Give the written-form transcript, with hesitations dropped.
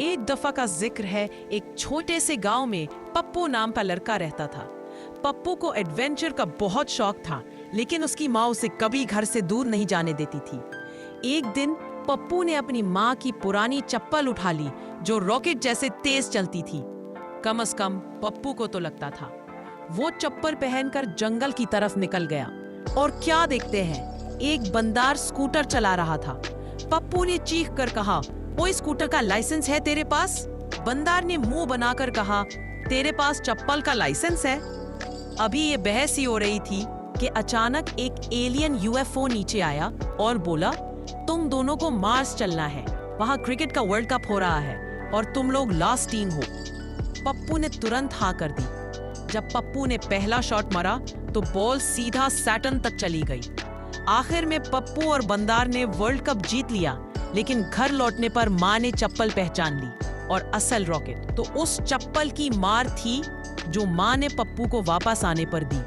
एक दफा का जिक्र है, एक छोटे से गांव में पप्पू नाम का लड़का रहता था। पप्पू को एडवेंचर का बहुत शौक था, लेकिन उसकी माँ उसे कभी घर से दूर नहीं जाने देती थी। एक दिन पप्पू ने अपनी माँ की पुरानी चप्पल उठा ली, जो रॉकेट जैसे तेज चलती थी। कम से कम पप्पू को तो लगता था। वो चप्पल पहनकर जंगल की तरफ निकल गया, और क्या देखते हैं, एक बंदर स्कूटर चला रहा था। पप्पू ने चीख कर कहा, "ओए, स्कूटर का लाइसेंस है तेरे पास?" बंदर ने मुंह बनाकर कहा, "तेरे पास चप्पल का लाइसेंस है?" अभी ये बहस ही हो रही थी कि अचानक एक एलियन यूएफओ नीचे आया और बोला, "तुम दोनों को मार्स चलना है, वहां क्रिकेट का वर्ल्ड कप हो रहा है और तुम लोग लास्ट टीम हो।" पप्पू ने तुरंत हाँ कर दी। जब पप्पू ने पहला शॉट मारा तो बॉल सीधा सैटर्न तक चली गई। आखिर में पप्पू और बंदर ने वर्ल्ड कप जीत लिया, लेकिन घर लौटने पर माँ ने चप्पल पहचान ली, और असल रॉकेट तो उस चप्पल की मार थी जो माँ ने पप्पू को वापस आने पर दी।